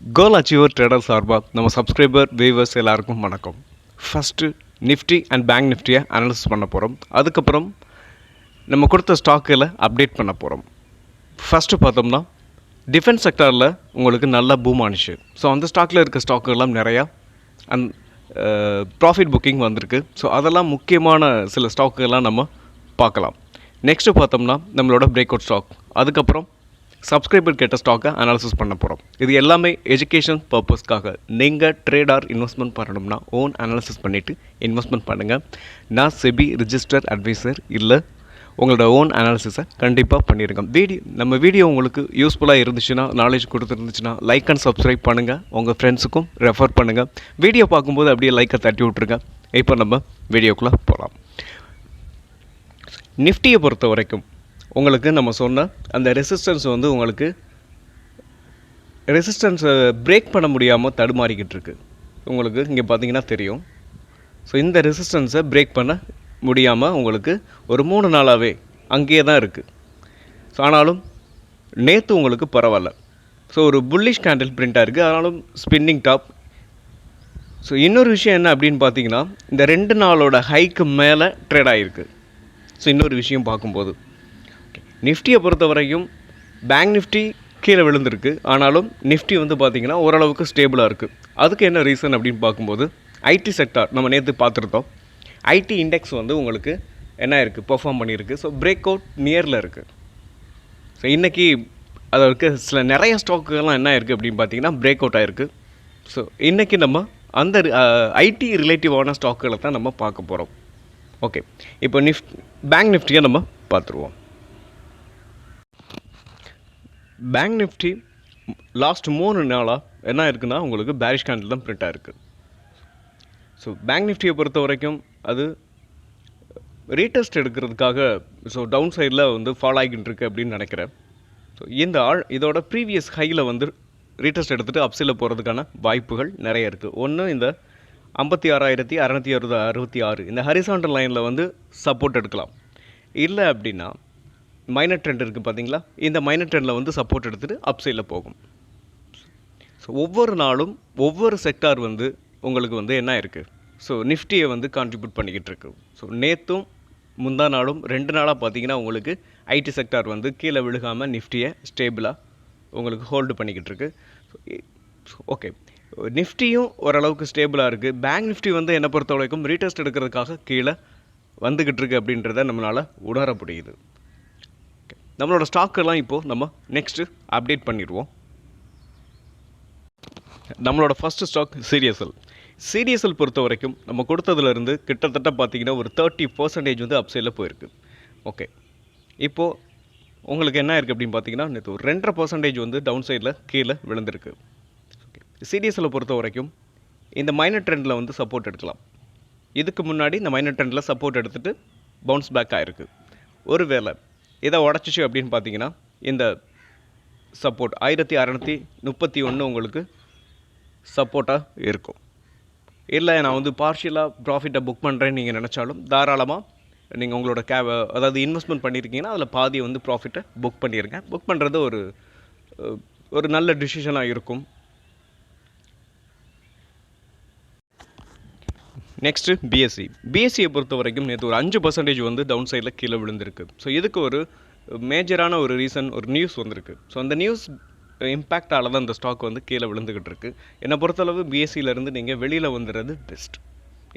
கோல் achiever trader சார்பாக நம்ம subscriber viewers எல்லாருக்கும் வணக்கம். ஃபஸ்ட்டு நிஃப்டி அண்ட் பேங்க் நிஃப்டியை அனலிசிஸ் பண்ண போகிறோம். அதுக்கப்புறம் நம்ம கொடுத்த ஸ்டாக்கில் அப்டேட் பண்ண போகிறோம். ஃபஸ்ட்டு பார்த்தோம்னா டிஃபென்ஸ் செக்டாரில் உங்களுக்கு நல்லா பூம் ஆனிச்சு. ஸோ அந்த ஸ்டாக்கில் இருக்க ஸ்டாக்குகள்லாம் நிறையா ப்ராஃபிட் புக்கிங் வந்திருக்கு. ஸோ அதெல்லாம் முக்கியமான சில ஸ்டாக்குகள்லாம் நம்ம பார்க்கலாம். நெக்ஸ்ட்டு பார்த்தோம்னா நம்மளோட பிரேக் அவுட் ஸ்டாக், அதுக்கப்புறம் சப்ஸ்கிரைபர் கேட்ட ஸ்டாக்கை அனாலிசிஸ் பண்ண போகிறோம். இது எல்லாமே எஜுகேஷன் பர்பஸ்க்காக. நீங்கள் ட்ரேட் ஆர் இன்வெஸ்ட்மெண்ட் பண்ணணும்னா ஓன் அனாலிசிஸ் பண்ணிவிட்டு இன்வெஸ்ட்மெண்ட் பண்ணுங்கள். நான் செபி ரிஜிஸ்டர் அட்வைசர் இல்லை. உங்களோட ஓன் அனாலிசிஸை கண்டிப்பாக பண்ணிடுங்க. நம்ம வீடியோ உங்களுக்கு யூஸ்ஃபுல்லாக இருந்துச்சுன்னா, நாலேஜ் கொடுத்துருந்துச்சுன்னா லைக் அண்ட் சப்ஸ்கிரைப் பண்ணுங்கள். உங்கள் ஃப்ரெண்ட்ஸுக்கும் ரெஃபர் பண்ணுங்கள். வீடியோ பார்க்கும்போது அப்படியே லைக்கை தட்டி விட்ருங்க. இப்போ நம்ம வீடியோக்குள்ளே போகலாம். நிஃப்டியை பொறுத்த வரைக்கும் உங்களுக்கு நம்ம சொன்ன அந்த ரெசிஸ்டன்ஸ் வந்து உங்களுக்கு ரெசிஸ்டன்ஸை பிரேக் பண்ண முடியாமல் தடுமாறிக்கிட்டு இருக்கு. உங்களுக்கு இங்கே பார்த்தீங்கன்னா தெரியும். ஸோ இந்த ரெசிஸ்டன்ஸை பிரேக் பண்ண முடியாமல் உங்களுக்கு ஒரு 3 நாளாகவே அங்கேயே தான் இருக்குது. ஸோ ஆனாலும் நேற்று உங்களுக்கு பரவாயில்ல. ஸோ ஒரு புல்லிஷ் கேண்டில் பிரிண்ட்டாக இருக்குது, ஆனாலும் ஸ்பின்னிங் டாப். ஸோ இன்னொரு விஷயம் என்ன அப்படின்னு பார்த்தீங்கன்னா, இந்த 2 நாளோட ஹைக்கு மேலே ட்ரேட் ஆகிருக்கு. ஸோ இன்னொரு விஷயம் பார்க்கும்போது நிஃப்டியை பொறுத்த வரைக்கும் பேங்க் நிஃப்டி கீழே விழுந்திருக்கு, ஆனாலும் நிஃப்டி வந்து பார்த்திங்கன்னா ஓரளவுக்கு ஸ்டேபிளாக இருக்குது. அதுக்கு என்ன ரீசன் அப்படின்னு பார்க்கும்போது ஐடி செக்டார் நம்ம நேற்று பார்த்துருந்தோம். ஐடி இண்டெக்ஸ் வந்து உங்களுக்கு என்ன இருக்குது, பெர்ஃபார்ம் பண்ணியிருக்கு. ஸோ பிரேக் அவுட் நியரில் இருக்குது. ஸோ இன்றைக்கி அதற்கு சில நிறைய ஸ்டாக்குகள்லாம் என்ன இருக்குது அப்படின்னு பார்த்தீங்கன்னா பிரேக் அவுட் ஆகிருக்கு. ஸோ இன்றைக்கி நம்ம அந்த ஐடி ரிலேட்டிவான ஸ்டாக்குகளை தான் நம்ம பார்க்க போகிறோம். ஓகே, இப்போ பேங்க் நிஃப்டியை நம்ம பார்த்துருவோம். பேங்க் நிஃப்டி லாஸ்ட் 3 நாளாக என்ன இருக்குன்னா உங்களுக்கு பேரிஷ் கேண்டில் தான் பிரிண்ட் ஆகிருக்கு. ஸோ பேங்க் நிஃப்டியை பொறுத்த வரைக்கும் அது ரீடெஸ்ட் எடுக்கிறதுக்காக ஸோ டவுன் சைடில் வந்து ஃபாலோ ஆகிட்டு இருக்கு அப்படின்னு நினைக்கிறேன். ஸோ இதோட ப்ரீவியஸ் ஹையில் வந்து ரீடெஸ்ட் எடுத்துகிட்டு அப்சைடில் போகிறதுக்கான வாய்ப்புகள் நிறைய இருக்குது. ஒன்று இந்த 56,666 இந்த ஹரிசாண்டல் லைனில் வந்து சப்போர்ட் எடுக்கலாம். இல்லை அப்படின்னா மைனர் ட்ரெண்ட் இருக்குது பார்த்தீங்களா, இந்த மைனர் ட்ரெண்டில் வந்து சப்போர்ட் எடுத்துகிட்டு அப்சைடில் போகும். ஸோ ஒவ்வொரு நாளும் ஒவ்வொரு செக்டார் வந்து உங்களுக்கு வந்து என்ன இருக்குது, ஸோ நிஃப்டியை வந்து கான்ட்ரிபியூட் பண்ணிக்கிட்டு இருக்கு. ஸோ நேற்றும் முந்தா நாளும் 2 நாளாக பார்த்தீங்கன்னா உங்களுக்கு ஐடி செக்டார் வந்து கீழே விழுகாமல் நிஃப்டியை ஸ்டேபிளாக உங்களுக்கு ஹோல்டு பண்ணிக்கிட்டு இருக்கு. ஓகே, நிஃப்டியும் ஓரளவுக்கு ஸ்டேபிளாக இருக்குது. பேங்க் நிஃப்டி வந்து என்னை பொறுத்த வரைக்கும் ரீடெஸ்ட் எடுக்கிறதுக்காக கீழே வந்துக்கிட்டு இருக்கு அப்படின்றத நம்மளால் உணர முடியுது. நம்மளோட ஸ்டாக்கெல்லாம் இப்போது நம்ம நெக்ஸ்ட்டு அப்டேட் பண்ணிடுவோம். நம்மளோட ஃபஸ்ட்டு ஸ்டாக் சிடிஎஸ்எல் பொறுத்த வரைக்கும் நம்ம கொடுத்ததுலேருந்து கிட்டத்தட்ட பார்த்திங்கன்னா ஒரு 30% வந்து அப்சைடில் போயிருக்கு. ஓகே, இப்போது உங்களுக்கு என்ன இருக்குது அப்படின்னு பார்த்தீங்கன்னா நேற்று ஒரு 2.5% வந்து டவுன் சைடில் கீழே விழுந்திருக்கு. ஓகே, சிடிஎஸ்எல்லை பொறுத்த வரைக்கும் இந்த மைனர் ட்ரெண்டில் வந்து சப்போர்ட் எடுக்கலாம். இதுக்கு முன்னாடி இந்த மைனர் ட்ரெண்டில் சப்போர்ட் எடுத்துகிட்டு பவுன்ஸ் பேக் ஆகிருக்கு. ஒருவேளை இதை உடச்சிச்சு அப்படின்னு பார்த்தீங்கன்னா இந்த சப்போர்ட் 1631 உங்களுக்கு சப்போர்ட்டாக இருக்கும். இல்லை நான் வந்து பார்ஷியலாக ப்ராஃபிட்டை புக் பண்ணுறேன்னு நீங்கள் நினச்சாலும் தாராளமாக நீங்கள் உங்களோட அதாவது இன்வெஸ்ட்மெண்ட் பண்ணியிருக்கீங்கன்னா அதில் பாதியை வந்து ப்ராஃபிட்டை புக் பண்ணிடுங்க. புக் பண்ணுறது ஒரு நல்ல டிசிஷனாக இருக்கும். நெக்ஸ்ட்டு பிஎஸ்சியை பொறுத்த வரைக்கும் நேற்று ஒரு 5% வந்து டவுன் சைடில் கீழே விழுந்திருக்கு. ஸோ இதுக்கு ஒரு மேஜரான ஒரு ரீசன், ஒரு நியூஸ் வந்திருக்கு. ஸோ அந்த நியூஸ் இம்பேக்டால் தான் இந்த ஸ்டாக் வந்து கீழே விழுந்துக்கிட்டு இருக்குது. என்னை பொறுத்தளவு பிஎஸ்சியிலேருந்து நீங்கள் வெளியில் வந்துடுறது பெஸ்ட்.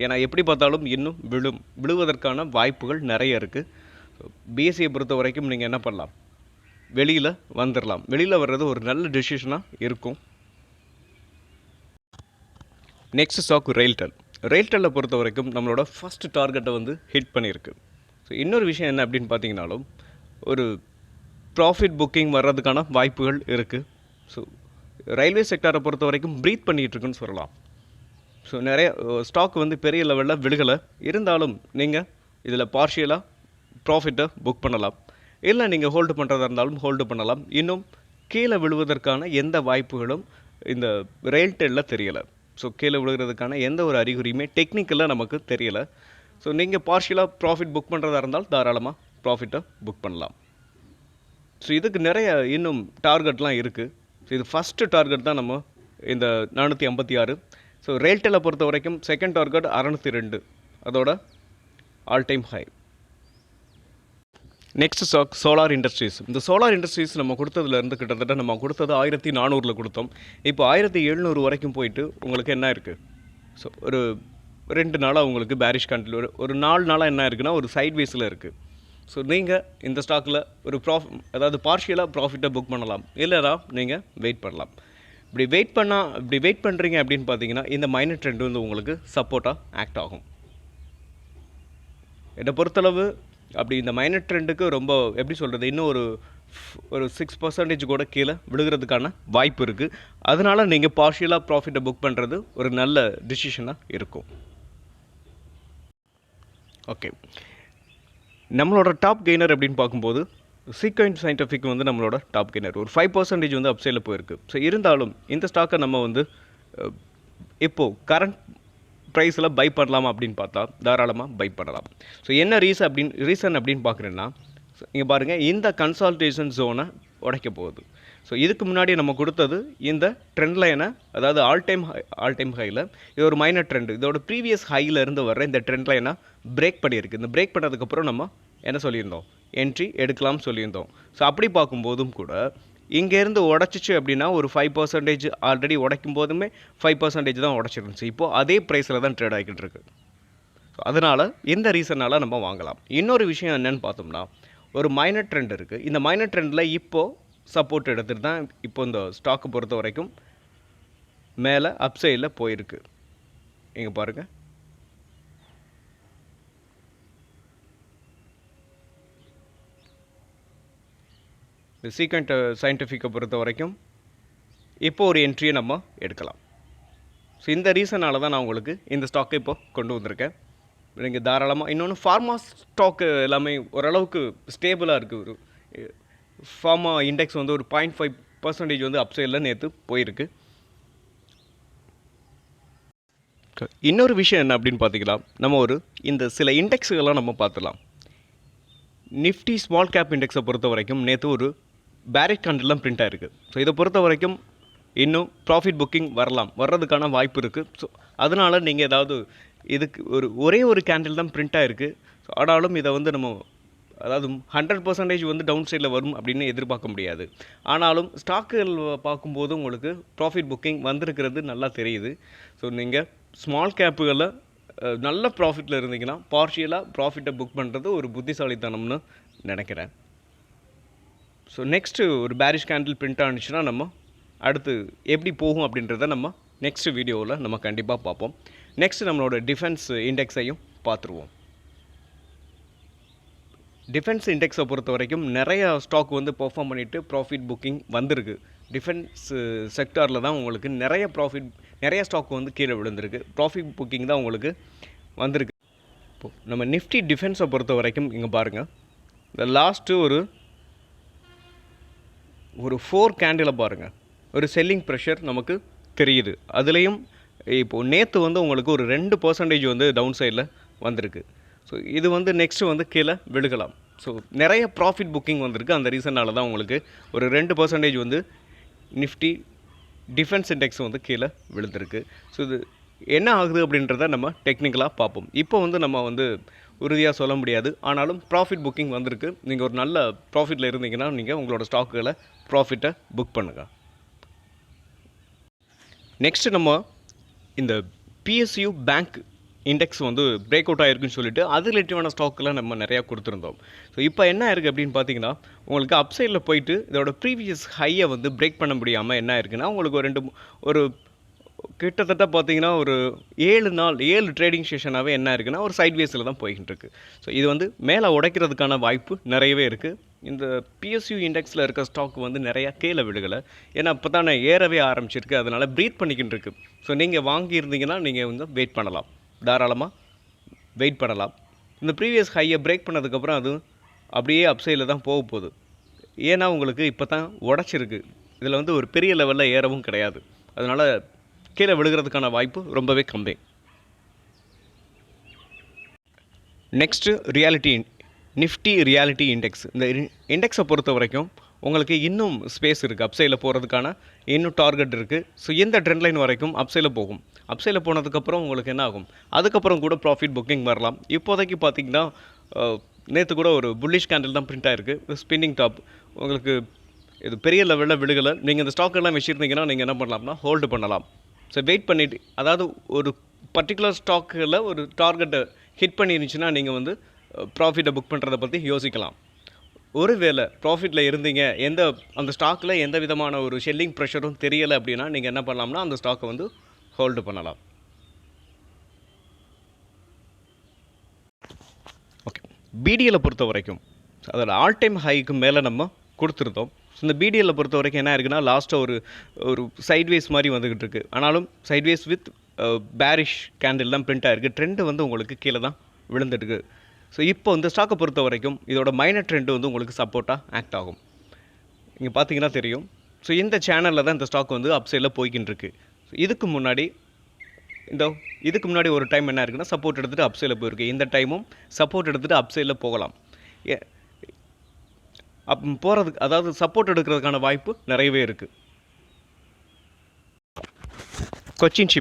ஏன்னா எப்படி பார்த்தாலும் இன்னும் விழுவதற்கான வாய்ப்புகள் நிறைய இருக்குது. பிஎஸ்சியை பொறுத்த வரைக்கும் நீங்கள் என்ன பண்ணலாம், வெளியில் வந்துடலாம். வெளியில் வர்றது ஒரு நல்ல டெசிஷனாக இருக்கும். நெக்ஸ்ட் ஸ்டாக் ரெயில்டெல்லை பொறுத்த வரைக்கும் நம்மளோட ஃபஸ்ட் டார்கெட்டை வந்து ஹிட் பண்ணியிருக்கு. ஸோ இன்னொரு விஷயம் என்ன அப்படின்னு பார்த்தீங்கன்னாலும் ஒரு ப்ராஃபிட் புக்கிங் வர்றதுக்கான வாய்ப்புகள் இருக்குது. ஸோ ரயில்வே செக்டாரை பொறுத்த வரைக்கும் ப்ரீத் பண்ணிகிட்ருக்குன்னு சொல்லலாம். ஸோ நிறைய ஸ்டாக் வந்து பெரிய லெவலில் விழுகலை, இருந்தாலும் நீங்கள் இதில் பார்ஷியலாக ப்ராஃபிட்டை புக் பண்ணலாம். இல்லை நீங்கள் ஹோல்டு பண்ணுறதா இருந்தாலும் ஹோல்டு பண்ணலாம். இன்னும் கீழே விழுவதற்கான எந்த வாய்ப்புகளும் இந்த ரெயில்டெல்லில் தெரியலை. ஸோ கீழே விழுகிறதுக்கான எந்த ஒரு அறிகுறியுமே டெக்னிக்கலாக நமக்கு தெரியலை. ஸோ நீங்கள் பார்ஷியலாக ப்ராஃபிட் புக் பண்ணுறதா இருந்தால் தாராளமாக ப்ராஃபிட்டை புக் பண்ணலாம். ஸோ இதுக்கு நிறைய இன்னும் டார்கெட்லாம் இருக்குது. ஸோ இது ஃபஸ்ட்டு டார்கெட் தான் நம்ம இந்த 456. ஸோ ரேல்டெல்லை பொறுத்த வரைக்கும் செகண்ட் டார்கெட் 602, அதோட all time high. Next stock Solar Industries. இந்த சோலார் இண்டஸ்ட்ரீஸ் நம்ம கொடுத்ததுலேருந்து கிட்டத்தட்ட நம்ம கொடுத்தது 1400 கொடுத்தோம். இப்போ 1700 வரைக்கும் போயிட்டு உங்களுக்கு என்ன இருக்குது? ஸோ ஒரு 2 நாளாக உங்களுக்கு பேரிஷ் கண்டில் ஒரு 4 நாளாக என்ன இருக்குன்னா ஒரு சைட்வேஸில் இருக்குது. ஸோ நீங்கள் இந்த ஸ்டாக்கில் ஒரு அதாவது பார்ஷியலாக ப்ராஃபிட்டை புக் பண்ணலாம், இல்லைனா நீங்கள் வெயிட் பண்ணலாம். இப்படி வெயிட் பண்ணுறீங்க அப்படின்னு பார்த்தீங்கன்னா இந்த மைனர் ட்ரெண்ட் வந்து உங்களுக்கு சப்போர்ட்டாக ஆக்ட் ஆகும். என்னை பொறுத்தளவு அப்படி இந்த மைனர் ட்ரெண்டுக்கு ரொம்ப எப்படி சொல்கிறது, இன்னும் ஒரு 6% கூட கீழே விழுகிறதுக்கான வாய்ப்பு இருக்குது. அதனால் நீங்கள் பார்ஷியலாக ப்ராஃபிட்டை புக் பண்ணுறது ஒரு நல்ல டிசிஷனாக இருக்கும். ஓகே, நம்மளோட டாப் கெய்னர் அப்படின்னு பார்க்கும்போது சீக்வெண்ட் சயின்டிஃபிக் வந்து நம்மளோட டாப் கெய்னர் ஒரு 5% வந்து அப்சைடில் போயிருக்கு. ஸோ இருந்தாலும் இந்த ஸ்டாக்கை நம்ம வந்து இப்போது கரண்ட் ப்ரைஸில் பை பண்ணலாமா அப்படின்னு பார்த்தா தாராளமாக பை பண்ணலாம். ஸோ என்ன ரீசன் அப்படின்னு பார்க்குறேன்னா, இங்கே பாருங்கள், இந்த கன்சால்டேஷன் ஜோனை உடைக்க போகுது. ஸோ இதுக்கு முன்னாடி நம்ம கொடுத்தது இந்த ட்ரெண்ட் லைனை, அதாவது ஆல் டைம் ஹையில் இது ஒரு மைனர் ட்ரெண்டு, இதோட ப்ரீவியஸ் ஹையில் இருந்து வர்ற இந்த ட்ரெண்ட் லைனை பிரேக் பண்ணியிருக்கு. இந்த பிரேக் பண்ணதுக்கப்புறம் நம்ம என்ன சொல்லியிருந்தோம், என்ட்ரி எடுக்கலாம்னு சொல்லியிருந்தோம். ஸோ அப்படி பார்க்கும்போதும் கூட இங்கேருந்து உடச்சிச்சு அப்படின்னா ஒரு 5% ஆல்ரெடி உடைக்கும் போதுமே 5% தான் உடச்சிருந்துச்சு. இப்போது அதே ப்ரைஸில் தான் ட்ரேட் ஆகிக்கிட்டு இருக்கு. ஸோ அதனால் இந்த ரீசனால் நம்ம வாங்கலாம். இன்னொரு விஷயம் என்னென்னு பார்த்தோம்னா, ஒரு மைனர் ட்ரெண்ட் இருக்குது. இந்த மைனர் ட்ரெண்டில் இப்போது சப்போர்ட் எடுத்துகிட்டு தான் இப்போ இந்த ஸ்டாக்கை பொறுத்த வரைக்கும் மேலே அப்சைடில் போயிருக்கு. இங்கே பாருங்கள், இந்த சீக்வெண்ட் சயின்டிஃபிக்கை பொறுத்த வரைக்கும் இப்போ ஒரு என்ட்ரியை நம்ம எடுக்கலாம். ஸோ இந்த ரீசனால் தான் நான் உங்களுக்கு இந்த ஸ்டாக்கை இப்போ கொண்டு வந்திருக்கேன். நீங்கள் தாராளமாக இன்னொன்று ஃபார்மா ஸ்டாக்கு எல்லாமே ஓரளவுக்கு ஸ்டேபிளாக இருக்குது. ஒரு ஃபார்மா இண்டெக்ஸ் வந்து ஒரு 0.5% வந்து அப்சைடில் நேற்று போயிருக்கு. இன்னொரு விஷயம் என்ன அப்படின்னு பார்த்தீங்கன்னா, நம்ம இந்த சில இண்டெக்ஸுகள்லாம் நம்ம பார்த்துலாம். நிஃப்டி ஸ்மால் கேப் இண்டெக்ஸை பொறுத்த வரைக்கும் நேற்று ஒரு பேரிஷ் கேண்டில் தான் பிரிண்ட் ஆகிருக்கு. ஸோ இதை பொறுத்த வரைக்கும் இன்னும் ப்ராஃபிட் புக்கிங் வர்றதுக்கான வாய்ப்பு இருக்குது. ஸோ அதனால் நீங்கள் ஏதாவது இதுக்கு ஒரே ஒரு கேண்டில் தான் பிரிண்ட் ஆகிருக்கு. ஸோ ஆனாலும் இதை வந்து நம்ம அதாவது 100% வந்து டவுன் சைடில் வரும் அப்படின்னு எதிர்பார்க்க முடியாது. ஆனாலும் ஸ்டாக்குகள் பார்க்கும்போது உங்களுக்கு ப்ராஃபிட் புக்கிங் வந்திருக்கிறது நல்லா தெரியுது. ஸோ நீங்கள் ஸ்மால் கேப்புகளில் நல்ல ப்ராஃபிட்டில் இருந்தீங்கன்னா பார்ஷியலாக ப்ராஃபிட்டை புக் பண்ணுறது ஒரு புத்திசாலித்தனம்னு நினைக்கிறேன். ஸோ நெக்ஸ்ட்டு ஒரு பேரிஷ் கேண்டில் பிரிண்ட் ஆனிச்சுன்னா நம்ம அடுத்து எப்படி போகும் அப்படின்றத நம்ம நெக்ஸ்ட் வீடியோவில் நம்ம கண்டிப்பாக பார்ப்போம். நெக்ஸ்ட் நம்மளோட டிஃபென்ஸ் இண்டெக்ஸையும் பார்த்துருவோம். டிஃபென்ஸ் இண்டெக்ஸை பொறுத்த வரைக்கும் நிறைய ஸ்டாக் வந்து பெர்ஃபார்ம் பண்ணிவிட்டு ப்ராஃபிட் புக்கிங் வந்திருக்கு. டிஃபென்ஸ் செக்டாரில் தான் உங்களுக்கு நிறைய ஸ்டாக் வந்து கீழே விழுந்திருக்கு. ப்ராஃபிட் புக்கிங் தான் உங்களுக்கு வந்திருக்கு. இப்போது நம்ம நிஃப்டி டிஃபென்ஸை பொறுத்த வரைக்கும் இங்கே பாருங்கள், இந்த லாஸ்ட்டு ஒரு 4 கேண்டில் பாருங்கள், ஒரு செல்லிங் ப்ரெஷர் நமக்கு தெரியுது. அதுலேயும் இப்போது நேற்று வந்து உங்களுக்கு ஒரு 2% வந்து டவுன் சைடில் வந்திருக்கு. ஸோ இது வந்து நெக்ஸ்ட்டு வந்து கீழே விழுகலாம். ஸோ நிறைய ப்ராஃபிட் புக்கிங் வந்திருக்கு. அந்த ரீசனால் தான் உங்களுக்கு ஒரு 2% வந்து நிஃப்டி டிஃபென்ஸ் இண்டெக்ஸ் வந்து கீழே விழுந்திருக்கு. ஸோ இது என்ன ஆகுது அப்படின்றத நம்ம டெக்னிக்கலாக பார்ப்போம். இப்போ வந்து நம்ம வந்து உறுதியாக சொல்ல முடியாது. ஆனாலும் ப்ராஃபிட் புக்கிங் வந்திருக்கு. நீங்கள் ஒரு நல்ல ப்ராஃபிட்டில் இருந்தீங்கன்னா நீங்கள் உங்களோட ஸ்டாக்குகளை ப்ராஃபிட்டை புக் பண்ணுங்கள். நெக்ஸ்ட்டு நம்ம இந்த PSU பேங்க் இண்டெக்ஸ் வந்து பிரேக் அவுட் ஆகிருக்குன்னு சொல்லிட்டு அது ரிலேட்டிவான ஸ்டாக்கெலாம் நம்ம நிறையா கொடுத்துருந்தோம். ஸோ இப்போ என்ன இருக்குது அப்படின்னு பார்த்தீங்கன்னா, உங்களுக்கு அப்சைடில் போயிட்டு இதோட ப்ரீவியஸ் ஹையை வந்து பிரேக் பண்ண முடியாமல் என்ன இருக்குன்னா, உங்களுக்கு ஒரு கிட்டத்தட்ட பார்த்தீங்கன்னா ஒரு 7 ட்ரேடிங் செஷனாகவே என்ன இருக்குன்னா ஒரு சைட்வேஸில் தான் போய்கிட்டு இருக்குது. ஸோ இது வந்து மேலே உடைக்கிறதுக்கான வாய்ப்பு நிறையவே இருக்குது. இந்த PSU இண்டெக்ஸில் இருக்க ஸ்டாக் வந்து நிறையா கீழே விழுகலை. ஏன்னா இப்போ தான் ஏறவே ஆரம்பிச்சிருக்கு. அதனால் ப்ரீத் பண்ணிக்கிட்டு இருக்குது. ஸோ நீங்கள் வாங்கியிருந்தீங்கன்னா நீங்கள் வந்து வெயிட் பண்ணலாம், தாராளமாக வெயிட் பண்ணலாம். இந்த ப்ரீவியஸ் ஹையை பிரேக் பண்ணதுக்கப்புறம் அது அப்படியே அப்சைடில் தான் போக போகுது. ஏன்னா உங்களுக்கு இப்போ தான் உடச்சிருக்கு. இதில் வந்து ஒரு பெரிய லெவலில் ஏறவும் கிடையாது. அதனால் கீழே விழுகிறதுக்கான வாய்ப்பு ரொம்பவே கம்மி. Next Nifty reality index. இந்த இண்டெக்ஸை பொறுத்த வரைக்கும் உங்களுக்கு இன்னும் ஸ்பேஸ் இருக்குது அப்சைடில் போகிறதுக்கான இன்னும் டார்கெட் இருக்குது. ஸோ இந்த ட்ரெண்ட் லைன் வரைக்கும் அப்சைடில் போகும். அப்சைடில் போனதுக்கப்புறம் உங்களுக்கு என்ன ஆகும், அதுக்கப்புறம் கூட ப்ராஃபிட் புக்கிங் வரலாம். இப்போதைக்கு பார்த்தீங்கன்னா நேற்று கூட ஒரு புல்லிஷ் கேண்டில் தான் பிரிண்ட் ஆகிருக்கு, ஸ்பின்னிங் டாப். உங்களுக்கு இது பெரிய லெவலில் விழுகலை. நீங்கள் இந்த ஸ்டாக் எல்லாம் வச்சுருந்தீங்கன்னா நீங்கள் என்ன பண்ணலாம்னா ஹோல்டு பண்ணலாம். ஸோ வெயிட் பண்ணிவிட்டு, அதாவது ஒரு பர்டிகுலர் ஸ்டாக்கில் ஒரு டார்கெட்டை ஹிட் பண்ணிருந்துச்சுன்னா நீங்கள் வந்து ப்ராஃபிட்டை புக் பண்ணுறதை பற்றி யோசிக்கலாம். ஒருவேளை ப்ராஃபிட்டில் இருந்தீங்க, அந்த ஸ்டாக்கில் எந்த விதமான ஒரு ஷெல்லிங் ப்ரெஷரும் தெரியலை அப்படின்னா நீங்கள் என்ன பண்ணலாம்னா அந்த ஸ்டாக்கை வந்து ஹோல்டு பண்ணலாம். ஓகே, பிடிஎல்லை பொறுத்த வரைக்கும் அதோட ஆல் டைம் ஹைக்கு மேலே நம்ம கொடுத்துருந்தோம். இந்த பிடிஎல்லை பொறுத்த வரைக்கும் என்ன இருக்குன்னா லாஸ்ட்டாக ஒரு சைட்வேஸ் மாதிரி வந்துக்கிட்டு இருக்குது. ஆனாலும் சைட்வேஸ் வித் பேரிஷ் கேண்டில் தான் பிரிண்ட் ஆகிருக்கு. ட்ரெண்டு வந்து உங்களுக்கு கீழே தான் விழுந்துட்டுருக்கு. ஸோ இப்போ இந்த ஸ்டாக்கை பொறுத்த வரைக்கும் இதோட மைனர் ட்ரெண்டு வந்து உங்களுக்கு சப்போர்ட்டாக ஆக்ட் ஆகும். இங்கே பார்த்தீங்கன்னா தெரியும். ஸோ இந்த சேனலில் தான் இந்த ஸ்டாக் வந்து அப்சைடில் போய்கிட்டு இருக்குது. இதுக்கு முன்னாடி ஒரு டைம் என்ன இருக்குன்னா சப்போர்ட் எடுத்துகிட்டு அப்சைடில் போயிருக்கு. இந்த டைமும் சப்போர்ட் எடுத்துகிட்டு அப்சைடில் போகலாம். போகிறதுக்கு, அதாவது சப்போர்ட் எடுக்கிறதுக்கான வாய்ப்பு நிறையவே இருக்குது. கொச்சின்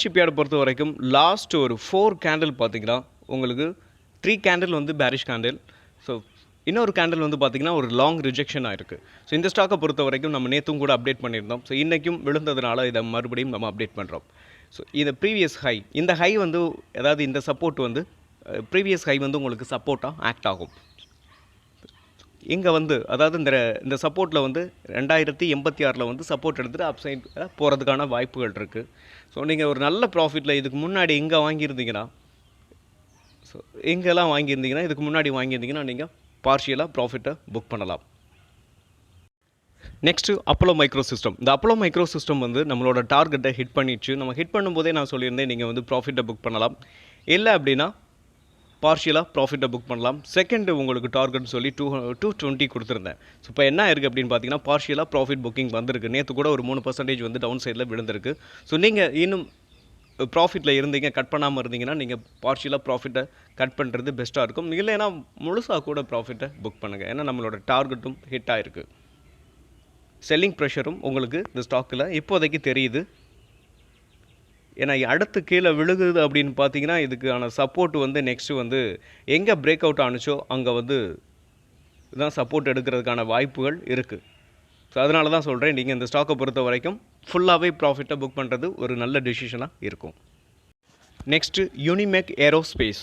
ஷிப்யார்டு பொறுத்த வரைக்கும் லாஸ்ட் ஒரு 4 கேண்டில் பார்த்தீங்கன்னா உங்களுக்கு 3 கேண்டில் வந்து பேரிஷ் கேண்டில். ஸோ இன்னொரு கேண்டில் வந்து பார்த்திங்கன்னா ஒரு லாங் ரிஜெக்ஷன் ஆகிருக்கு. ஸோ இந்த ஸ்டாக்கை பொறுத்த வரைக்கும் நம்ம நேற்றும் கூட அப்டேட் பண்ணியிருந்தோம். ஸோ இன்றைக்கும் விழுந்ததுனால இதை மறுபடியும் நம்ம அப்டேட் பண்ணுறோம். ஸோ இந்த ப்ரீவியஸ் ஹை, இந்த ஹை வந்து அதாவது இந்த சப்போர்ட் வந்து ப்ரீவியஸ் ஹை வந்து உங்களுக்கு சப்போர்ட்டாக ஆக்ட் ஆகும். இங்கே வந்து அதாவது இந்த சப்போர்ட்டில் வந்து 2086 வந்து சப்போர்ட் எடுத்துகிட்டு அப்சைட் போகிறதுக்கான வாய்ப்புகள் இருக்குது. ஸோ நீங்கள் ஒரு நல்ல ப்ராஃபிட்டில் இதுக்கு முன்னாடி இங்கே வாங்கியிருந்தீங்கன்னா, ஸோ இங்கெல்லாம் வாங்கியிருந்தீங்கன்னா, இதுக்கு முன்னாடி வாங்கியிருந்தீங்கன்னா நீங்கள் பார்ஷியலாக ப்ராஃபிட்டை புக் பண்ணலாம். Next Apollo micro system. இந்த அப்போலோ மைக்ரோ சிஸ்டம் வந்து நம்மளோட டார்கெட்டை ஹிட் பண்ணிடுச்சு. நம்ம ஹிட் பண்ணும்போதே நான் சொல்லியிருந்தேன் நீங்கள் வந்து ப்ராஃபிட்டை புக் பண்ணலாம். இல்லை அப்படின்னா பார்ஷியலாக ப்ராஃபிட்டை புக் பண்ணலாம். செகண்டு உங்களுக்கு டார்கெட்னு சொல்லி 220 கொடுத்துருந்தேன். ஸோ இப்போ என்ன இருக்குது அப்படின்னு பார்த்தீங்கன்னா பார்ஷியலாக ப்ராஃபிட் புக்கிங் வந்திருக்கு. நேற்று கூட ஒரு 3% வந்து டவுன் சைடில் விழுந்திருக்கு. ஸோ நீங்கள் இன்னும் ப்ராஃபிட்டில் இருந்தீங்க, கட் பண்ணாமல் இருந்தீங்கன்னா நீங்கள் பார்ஷியலாக ப்ராஃபிட்டை கட் பண்ணுறது பெஸ்ட்டாக இருக்கும். இல்லைன்னா முழுசாக கூட ப்ராஃபிட்டை புக் பண்ணுங்கள். ஏன்னா நம்மளோட டார்கெட்டும் ஹிட் ஆகிருக்கு. செல்லிங் ப்ரெஷரும் உங்களுக்கு இந்த ஸ்டாக்கில் இப்போதைக்கு தெரியுது. ஏன்னா அடுத்து கீழே விழுகுது அப்படின்னு பார்த்தீங்கன்னா இதுக்கான சப்போர்ட் வந்து நெக்ஸ்ட்டு வந்து எங்கே பிரேக் அவுட் ஆனுச்சோ அங்கே வந்து தான் சப்போர்ட் எடுக்கிறதுக்கான வாய்ப்புகள் இருக்குது. ஸோ அதனால தான் சொல்கிறேன், நீங்கள் இந்த ஸ்டாக்கை பொறுத்த வரைக்கும் ஃபுல்லாகவே ப்ராஃபிட்டை புக் பண்ணுறது ஒரு நல்ல டெசிஷனாக இருக்கும். நெக்ஸ்ட்டு யூனிமேக் ஏரோஸ்பேஸ்.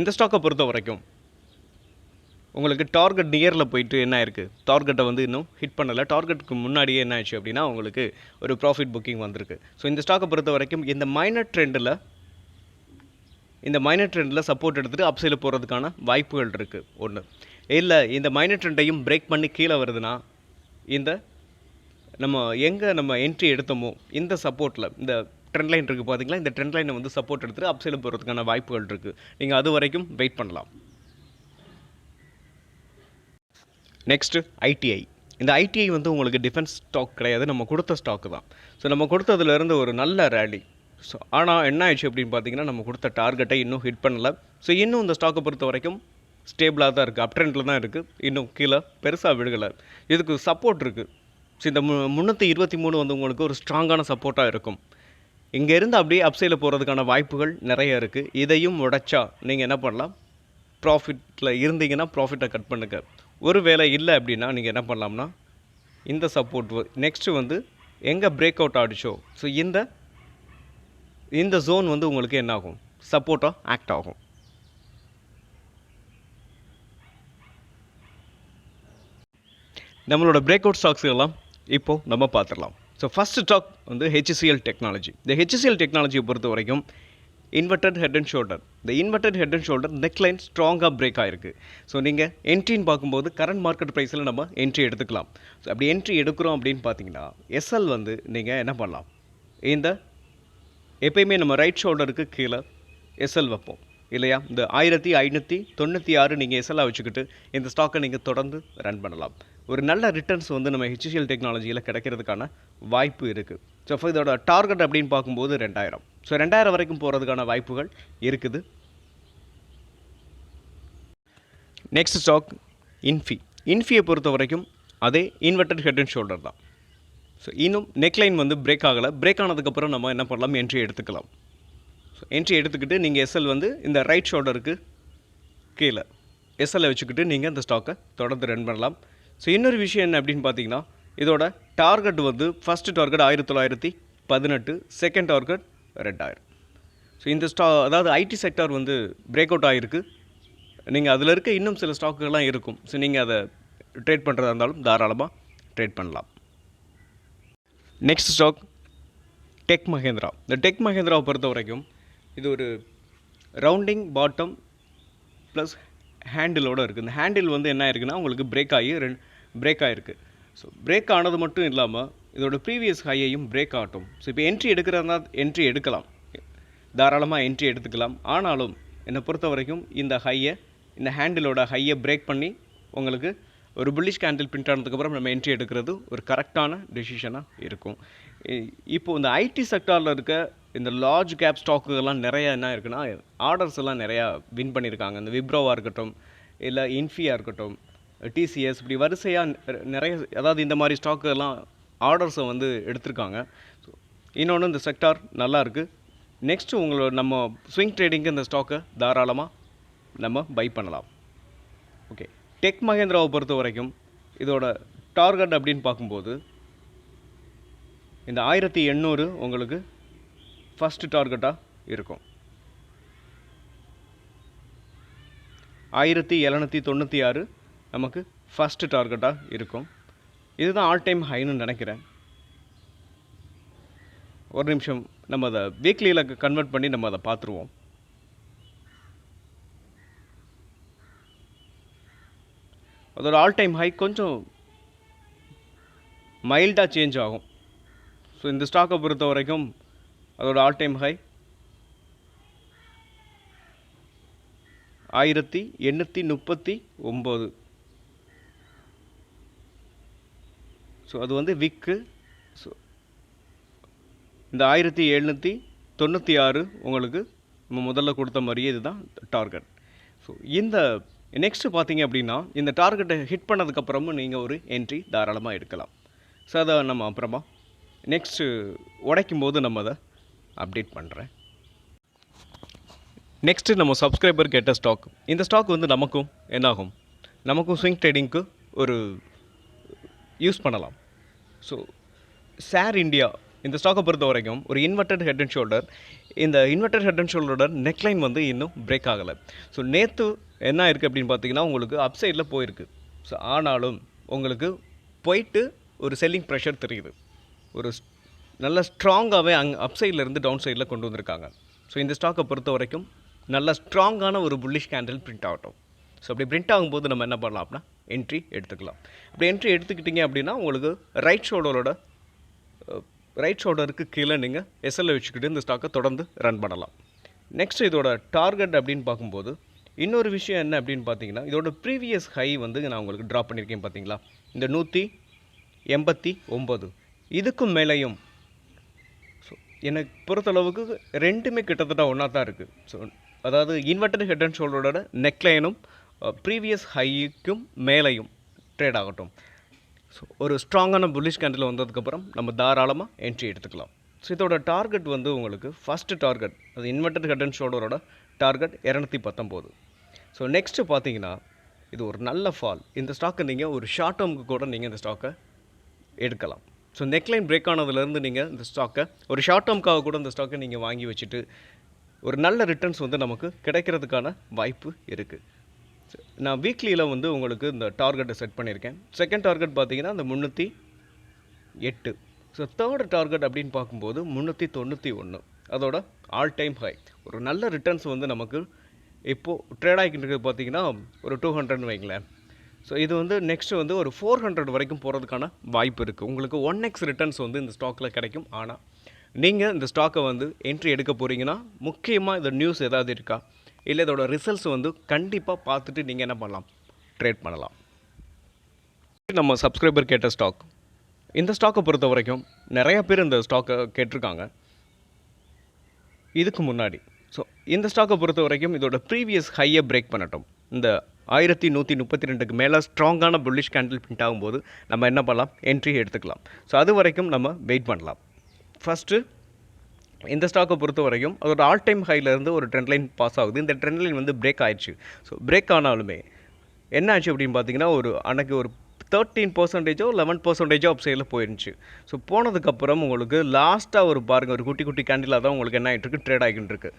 இந்த ஸ்டாக்கை பொறுத்த வரைக்கும் உங்களுக்கு டார்கெட் நியரில் போயிட்டு என்ன இருக்குது, டார்கெட்டை வந்து இன்னும் ஹிட் பண்ணலை. டார்கெட்டுக்கு முன்னாடியே என்ன ஆச்சு அப்படின்னா உங்களுக்கு ஒரு ப்ராஃபிட் புக்கிங் வந்திருக்கு. ஸோ இந்த ஸ்டாக்கை பொறுத்த வரைக்கும் இந்த மைனர் ட்ரெண்டில் சப்போர்ட் எடுத்துகிட்டு அப்சைடில் போகிறதுக்கான வாய்ப்புகள் இருக்குது. ஒன்று இல்லை, இந்த மைனர் ட்ரெண்டையும் பிரேக் பண்ணி கீழே வருதுன்னா நம்ம என்ட்ரி எடுத்தோமோ இந்த சப்போர்ட்டில் இந்த ட்ரெண்ட் லைன் இருக்குது பார்த்தீங்களா, இந்த ட்ரெண்ட் லைனை வந்து சப்போர்ட் எடுத்துகிட்டு அப்சைடில் போகிறதுக்கான வாய்ப்புகள் இருக்குது. நீங்கள் அது வரைக்கும் வெயிட் பண்ணலாம். Next ITI. இந்த ஐடிஐ வந்து உங்களுக்கு டிஃபென்ஸ் ஸ்டாக் கிடையாது, நம்ம கொடுத்த ஸ்டாக்கு தான். ஸோ நம்ம கொடுத்ததுலேருந்து ஒரு நல்ல ரேலி. ஸோ ஆனால் என்ன ஆயிடுச்சு அப்படின்னு பார்த்தீங்கன்னா நம்ம கொடுத்த டார்கெட்டை இன்னும் ஹிட் பண்ணலை. ஸோ இன்னும் இந்த ஸ்டாக்கை பொறுத்த வரைக்கும் ஸ்டேபிளாக தான் இருக்குது, அப் ட்ரெண்டில் தான் இருக்குது, இன்னும் கீழே பெருசாக விழுகலை. இதுக்கு சப்போர்ட் இருக்குது. ஸோ இந்த 323 வந்து உங்களுக்கு ஒரு ஸ்ட்ராங்கான சப்போர்ட்டாக இருக்கும். இங்கேருந்து அப்படியே அப்சைடில் போகிறதுக்கான வாய்ப்புகள் நிறைய இருக்குது. இதையும் உடைச்சா நீங்கள் என்ன பண்ணலாம், ப்ராஃபிட்டில் இருந்தீங்கன்னா ப்ராஃபிட்டை கட் பண்ணுங்கள். ஒரு வேளை இல்லை அப்படின்னா நீங்கள் என்ன பண்ணலாம்னா இந்த சப்போர்ட் நெக்ஸ்ட்டு வந்து எங்கே பிரேக் அவுட் ஆகிடுச்சோ ஸோ இந்த ஜோன் வந்து உங்களுக்கு என்ன ஆகும், சப்போர்ட்டாக ஆக்ட் ஆகும். நம்மளோட பிரேக் அவுட் ஸ்டாக்ஸ் எல்லாம் இப்போது நம்ம பார்த்துடலாம். ஸோ ஃபஸ்ட் ஸ்டாக் வந்து HCL டெக்னாலஜி. இந்த HCL டெக்னாலஜியை பொறுத்த வரைக்கும் இன்வெர்டட் ஹெட் அண்ட் ஷோல்டர். இந்த inverted head and shoulder neckline ஸ்ட்ராங்காக பிரேக் ஆகிருக்கு. ஸோ நீங்கள் என்ட்ரின்னு பார்க்கும்போது கரண்ட் மார்க்கெட் ப்ரைஸில் நம்ம என்ட்ரி எடுத்துக்கலாம். ஸோ அப்படி என்ட்ரி எடுக்கிறோம் அப்படின்னு பார்த்தீங்கன்னா SL வந்து நீங்கள் என்ன பண்ணலாம், எப்பயுமே நம்ம ரைட் ஷோல்டருக்கு கீழே SL வைப்போம் இல்லையா. இந்த 1596 நீங்கள் SL வச்சுக்கிட்டு இந்த ஸ்டாக்கை நீங்கள் தொடர்ந்து ரன் பண்ணலாம். ஒரு நல்ல ரிட்டர்ன்ஸ் வந்து நம்ம HCL டெக்னாலஜியில் கிடைக்கிறதுக்கான வாய்ப்பு இருக்குது. ஸோ இதோட டார்கெட் அப்படின்னு பார்க்கும்போது 2000. ஸோ 2000 வரைக்கும் போகிறதுக்கான வாய்ப்புகள் இருக்குது. நெக்ஸ்ட் ஸ்டாக் இன்ஃபியை பொறுத்த வரைக்கும் அதே இன்வெர்டட் ஹெட் அண்ட் ஷோல்டர் தான். ஸோ இன்னும் நெக்லைன் வந்து பிரேக் ஆகலை. பிரேக் ஆனதுக்கப்புறம் நம்ம என்ன பண்ணலாம், என்ட்ரி எடுத்துக்கலாம். ஸோ என்ட்ரி எடுத்துக்கிட்டு நீங்கள் எஸ்எல் வந்து இந்த ரைட் ஷோல்டருக்கு கீழே எஸ்எல்லை வச்சுக்கிட்டு நீங்கள் இந்த ஸ்டாக்கை தொடர்ந்து ரன் பண்ணலாம். ஸோ இன்னொரு விஷயம் என்ன அப்படின்னு பார்த்தீங்கன்னா, இதோட டார்கெட் வந்து first target 1918, second target 2000. So இந்த அதாவது ஐடி செக்டார் வந்து பிரேக் அவுட் ஆகிருக்கு. நீங்கள் அதில் இருக்க இன்னும் சில ஸ்டாக்குகள்லாம் இருக்கும். ஸோ நீங்கள் அதை ட்ரேட் பண்ணுறதா இருந்தாலும் தாராளமாக ட்ரேட் பண்ணலாம். Next stock Tech Mahindra. இந்த டெக் மஹேந்திராவை பொறுத்த வரைக்கும் இது ஒரு ரவுண்டிங் பாட்டம் ப்ளஸ் ஹேண்டிலோடு இருக்குது. இந்த ஹேண்டில் வந்து என்ன ஆயிருக்குன்னா உங்களுக்கு பிரேக் ஆகிருக்கு. ஸோ பிரேக் ஆனது மட்டும் இல்லாமல் இதோட ப்ரீவியஸ் ஹையையும் பிரேக் ஆகட்டும். ஸோ இப்போ என்ட்ரி எடுக்கிறதா என்ட்ரி எடுக்கலாம், தாராளமாக என்ட்ரி எடுத்துக்கலாம். ஆனாலும் என்னை பொறுத்த வரைக்கும் இந்த ஹேண்டிலோட ஹையை பிரேக் பண்ணி உங்களுக்கு ஒரு புல்லிஷ் கேண்டில் பிரிண்ட் ஆனதுக்கப்புறம் நம்ம என்ட்ரி எடுக்கிறது ஒரு கரெக்டான டெசிஷனாக இருக்கும். இப்போது இந்த ஐடி செக்டாரில் இருக்க இந்த லார்ஜ் கேப் ஸ்டாக்குகள்லாம் நிறையா என்ன இருக்குன்னா, ஆர்டர்ஸ் எல்லாம் நிறையா வின் பண்ணியிருக்காங்க. இந்த விப்ரோவாக இருக்கட்டும், இல்லை இன்ஃபியாக இருக்கட்டும், டிசிஎஸ், இப்படி வரிசையாக நிறைய, அதாவது இந்த மாதிரி ஸ்டாக்குகள்லாம் ஆர்டர்ஸை வந்து எடுத்திருக்காங்க. ஸோ இன்னொன்று இந்த செக்டார் நல்லா இருக்குது. நெக்ஸ்ட்டு நம்ம ஸ்விங் ட்ரேடிங்க்கு இந்த ஸ்டாக்கை தாராளமாக நம்ம பை பண்ணலாம். ஓகே, டெக் மஹேந்திராவை பொறுத்த வரைக்கும் இதோட டார்கெட் அப்படின்னு பார்க்கும்போது இந்த 1800 உங்களுக்கு ஃபஸ்ட்டு டார்கெட்டாக இருக்கும். 1796 நமக்கு ஃபஸ்ட்டு டார்கெட்டாக இருக்கும். இதுதான் ஆல் டைம் ஹைன்னு நினைக்கிறேன். ஒரு நிமிஷம் நம்ம அதை வீக்லியில் கன்வெர்ட் பண்ணி நம்ம அதை பார்த்துருவோம். அதோட ஆல் டைம் ஹை கொஞ்சம் மைல்டாக சேஞ்ச் ஆகும். ஸோ இந்த ஸ்டாக்கை பொறுத்த வரைக்கும் அதோட ஆல் டைம் ஹை 1839. ஸோ அது வந்து விக்கு. ஸோ இந்த 1796 உங்களுக்கு நம்ம முதல்ல கொடுத்த மாதிரியே இதுதான் டார்கெட். ஸோ இந்த நெக்ஸ்ட்டு பார்த்தீங்க அப்படின்னா, இந்த டார்கெட்டை ஹிட் பண்ணதுக்கப்புறமும் நீங்கள் ஒரு என்ட்ரி தாராளமாக எடுக்கலாம். ஸோ அதை நம்ம அப்புறமா நெக்ஸ்ட்டு உடைக்கும் போது நம்ம அதை அப்டேட் பண்ணுறேன். நெக்ஸ்ட்டு நம்ம சப்ஸ்கிரைபர் கேட்ட ஸ்டாக். இந்த ஸ்டாக் வந்து நமக்கும் ஸ்விங் ட்ரேடிங்க்கு ஒரு யூஸ் பண்ணலாம். ஸோ ஷேர் இண்டியா இந்த ஸ்டாக்கை பொறுத்த வரைக்கும் ஒரு இன்வெர்டட் ஹெட் அண்ட் ஷோல்டர். இந்த இன்வெர்டட் ஹெட் அண்ட் ஷோல்டரோட நெக்லைன் வந்து இன்னும் பிரேக் ஆகலை. ஸோ நேற்று என்ன இருக்குது அப்படின்னு பார்த்தீங்கன்னா, உங்களுக்கு அப்சைடில் போயிருக்கு. ஸோ ஆனாலும் உங்களுக்கு போயிட்டு ஒரு செல்லிங் ப்ரெஷர் தெரியுது. ஒரு நல்ல ஸ்ட்ராங்காகவே அப்சைடில் இருந்து டவுன் சைடில் கொண்டு வந்திருக்காங்க. ஸோ இந்த ஸ்டாக்கை பொறுத்த வரைக்கும் நல்ல ஸ்ட்ராங்கான ஒரு புல்லிஷ் கேண்டில் பிரிண்ட் ஆகட்டும். ஸோ அப்படி பிரிண்ட் ஆகும்போது நம்ம என்ன பண்ணலாம் அப்படின்னா என்ட்ரி எடுத்துக்கலாம். அப்படி என்ட்ரி எடுத்துக்கிட்டிங்க அப்படின்னா உங்களுக்கு ரைட் ஷோல்டருக்கு கீழே நீங்கள் எஸ்எல்ஐ வச்சுக்கிட்டு இந்த ஸ்டாக்கை தொடர்ந்து ரன் பண்ணலாம். நெக்ஸ்ட் இதோட டார்கெட் அப்படின்னு பார்க்கும்போது இன்னொரு விஷயம் என்ன அப்படின்னு பார்த்தீங்கன்னா, இதோட ப்ரீவியஸ் ஹை வந்து நான் உங்களுக்கு ட்ராப் பண்ணியிருக்கேன் பார்த்தீங்களா, இந்த 189. இதுக்கும் மேலேயும் ஸோ எனக்கு பொறுத்தளவுக்கு ரெண்டுமே கிட்டத்தட்ட ஒன்றா தான் இருக்குது. ஸோ அதாவது இன்வெர்டட் ஹெட் அண்ட் ஷோல்டரோட நெக்லைனும் ப்ரீவியஸ் ஹைக்கும் மேலேயும் ட்ரேட் ஆகட்டும். ஸோ ஒரு ஸ்ட்ராங்கான புல்லிஷ் கேண்டில் வந்ததுக்கப்புறம் நம்ம தாராளமாக என்ட்ரி எடுத்துக்கலாம். ஸோ இதோட டார்கெட் வந்து உங்களுக்கு ஃபஸ்ட்டு டார்கெட், அது இன்வெர்டட் ஹெட் அண்ட் ஷோல்டரோட டார்கெட் 219. ஸோ நெக்ஸ்ட்டு பார்த்தீங்கன்னா இது ஒரு நல்ல ஃபால். இந்த ஸ்டாக்கை நீங்கள் ஒரு ஷார்ட் டேர்முக்கு கூட நீங்கள் இந்த ஸ்டாக்கை எடுக்கலாம். ஸோ நெக்லைன் பிரேக் ஆனதுலேருந்து நீங்கள் இந்த ஸ்டாக்கை ஒரு ஷார்ட் டேர்முக்காக கூட இந்த ஸ்டாக்கை நீங்கள் வாங்கி வச்சுட்டு ஒரு நல்ல ரிட்டர்ன்ஸ் வந்து நமக்கு கிடைக்கிறதுக்கான வாய்ப்பு இருக்குது. நான் வீக்லியில் வந்து உங்களுக்கு இந்த டார்கெட்டை செட் பண்ணியிருக்கேன். செகண்ட் டார்கெட் பார்த்தீங்கன்னா இந்த 308. ஸோ தேர்டு டார்கெட் அப்படின்னு பார்க்கும்போது 391. அதோட ஆல் டைம் ஹை. ஒரு நல்ல ரிட்டர்ன்ஸ் வந்து நமக்கு இப்போது ட்ரேட் ஆகிட்டு இருக்கிறது பார்த்தீங்கன்னா ஒரு 200 வைங்களேன். ஸோ இது வந்து நெக்ஸ்ட்டு வந்து ஒரு 400 வரைக்கும் போகிறதுக்கான வாய்ப்பு இருக்குது. உங்களுக்கு 1x ரிட்டர்ன்ஸ் வந்து இந்த ஸ்டாக்கில் கிடைக்கும். ஆனால் நீங்கள் இந்த ஸ்டாக்கை வந்து என்ட்ரி எடுக்க போகிறீங்கன்னா முக்கியமாக இந்த நியூஸ் ஏதாவது இருக்கா, இல்லை இதோட ரிசல்ட்ஸ் வந்து கண்டிப்பாக பார்த்துட்டு நீங்கள் என்ன பண்ணலாம், ட்ரேட் பண்ணலாம். நம்ம சப்ஸ்கிரைபர் கேட்ட ஸ்டாக். இந்த ஸ்டாக்கை பொறுத்த வரைக்கும் நிறையா பேர் இந்த ஸ்டாக்கை கேட்டிருக்காங்க இதுக்கு முன்னாடி. ஸோ இந்த ஸ்டாக்கை பொறுத்த வரைக்கும் இதோட ப்ரீவியஸ் ஹையை பிரேக் பண்ணட்டும். இந்த 1132க்கு மேலே ஸ்ட்ராங்கான புல்லிஷ் கேண்டில் பிரிண்ட் ஆகும்போது நம்ம என்ன பண்ணலாம், என்ட்ரி எடுத்துக்கலாம். ஸோ அது வரைக்கும் நம்ம வெயிட் பண்ணலாம். ஃபஸ்ட்டு இந்த ஸ்டாக்கை பொறுத்த வரைக்கும் அதோட ஆல் டைம் ஹைலேருந்து ஒரு ட்ரெண்ட் லைன் பாஸ் ஆகுது. இந்த ட்ரெண்ட் லைன் வந்து பிரேக் ஆயிடுச்சு. ஸோ பிரேக் ஆனாலுமே என்ன ஆச்சு அப்படின்னு பார்த்தீங்கன்னா, அன்றைக்கி ஒரு 13% 11% அப் சைடில் போயிருந்துச்சு. ஸோ போனதுக்கப்புறம் உங்களுக்கு லாஸ்ட்டாக பாருங்கள், ஒரு குட்டி குட்டி கேண்டிலாக தான் உங்களுக்கு என்ன ஆகிட்டு இருக்கு, ட்ரேட் ஆகிட்டு இருக்கு.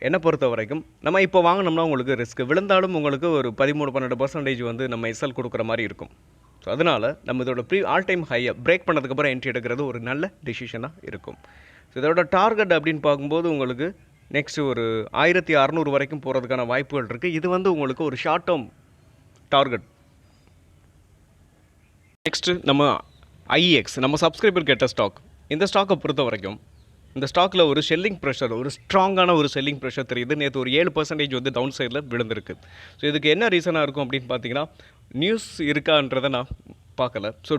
என்னை பொறுத்த வரைக்கும் நம்ம இப்போ வாங்கினோம்னா உங்களுக்கு ரிஸ்க் விழுந்தாலும் உங்களுக்கு ஒரு 13-12% வந்து நம்ம எஸ்எல் கொடுக்குற மாதிரி இருக்கும். ஸோ அதனால் நம்ம இதோட ஆல் டைம் ஹையை பிரேக் பண்ணதுக்கப்புறம் என்ட்ரி எடுக்கிறது ஒரு நல்ல டிசிஷனாக இருக்கும். ஸோ இதோட டார்கெட் அப்படின்னு பார்க்கும்போது உங்களுக்கு நெக்ஸ்ட்டு ஒரு 1600 வரைக்கும் போகிறதுக்கான வாய்ப்புகள் இருக்குது. இது வந்து உங்களுக்கு ஒரு ஷார்ட் டேர்ம் டார்கெட். நெக்ஸ்ட்டு நம்ம ஐஎக்ஸ், நம்ம சப்ஸ்கிரைபர் கேட்ட ஸ்டாக். இந்த ஸ்டாக்கை பொறுத்த வரைக்கும் இந்த ஸ்டாக்கில் ஒரு செல்லிங் ப்ரெஷர், ஒரு ஸ்ட்ராங்கான ஒரு செல்லிங் ப்ரெஷர் தெரியுது. நேற்று ஒரு 7% வந்து டவுன் சைடில் விழுந்திருக்கு. ஸோ இதுக்கு என்ன ரீசனாக இருக்கும் அப்படின்னு பார்த்தீங்கன்னா, நியூஸ் இருக்கான்றதை நான் பார்க்கல. ஸோ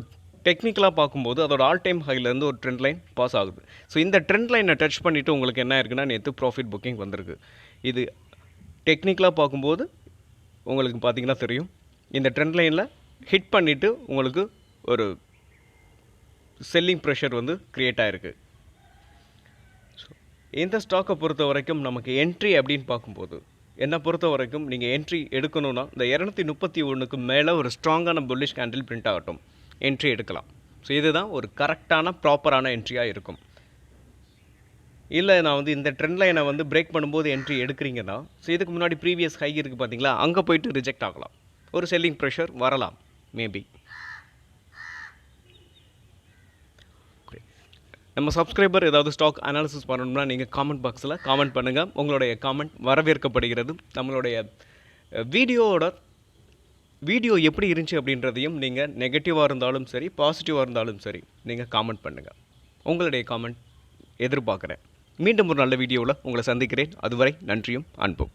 டெக்னிக்கலாக பார்க்கும்போது அதோட ஆல் டைம் ஹைலேருந்து ஒரு ட்ரெண்ட் லைன் பாஸ் ஆகுது. ஸோ இந்த ட்ரெண்ட் லைனை டச் பண்ணிவிட்டு உங்களுக்கு என்ன இருக்குன்னா, நேற்று ப்ராஃபிட் புக்கிங் வந்திருக்கு. இது டெக்னிக்கலாக பார்க்கும்போது உங்களுக்கு பார்த்திங்கன்னா தெரியும், இந்த ட்ரெண்ட் லைனில் ஹிட் பண்ணிவிட்டு உங்களுக்கு ஒரு செல்லிங் ப்ரெஷர் வந்து க்ரியேட் ஆகிருக்கு. ஸோ இந்த ஸ்டாக்கை பொறுத்த வரைக்கும் நமக்கு என்ட்ரி அப்படின்னு பார்க்கும்போது என்னை பொறுத்த வரைக்கும் நீங்கள் என்ட்ரி எடுக்கணுன்னா இந்த 231க்கு மேலே ஒரு ஸ்ட்ராங்கான புல்லிஷ் கேண்டில் பிரிண்ட் ஆகட்டும், என்ட்ரி எடுக்கலாம். ஸோ இதுதான் ஒரு கரெக்டான ப்ராப்பரான என்ட்ரியாக இருக்கும். இல்லை நான் வந்து இந்த ட்ரெண்ட் லைனை வந்து பிரேக் பண்ணும்போது என்ட்ரி எடுக்கிறீங்கன்னா, ஸோ இதுக்கு முன்னாடி ப்ரீவியஸ் ஹை இருக்குது பார்த்தீங்களா, அங்கே போய்ட்டு ரிஜெக்ட் ஆகலாம், ஒரு செல்லிங் ப்ரெஷர் வரலாம் மேபி. நம்ம சப்ஸ்கிரைபர் ஏதாவது ஸ்டாக் அனாலிசிஸ் பண்ணணும்னா நீங்கள் காமெண்ட் பாக்ஸில் காமெண்ட் பண்ணுங்கள். உங்களுடைய காமெண்ட் வரவேற்கப்படுகிறது. நம்மளுடைய வீடியோ எப்படி இருந்துச்சு அப்படின்றதையும் நீங்கள் நெகட்டிவாக இருந்தாலும் சரி, பாசிட்டிவாக இருந்தாலும் சரி, நீங்கள் காமெண்ட் பண்ணுங்கள். உங்களுடைய காமெண்ட் எதிர்பார்க்குறேன். மீண்டும் ஒரு நல்ல வீடியோவில் உங்களை சந்திக்கிறேன். அதுவரை நன்றியும் அன்பும்.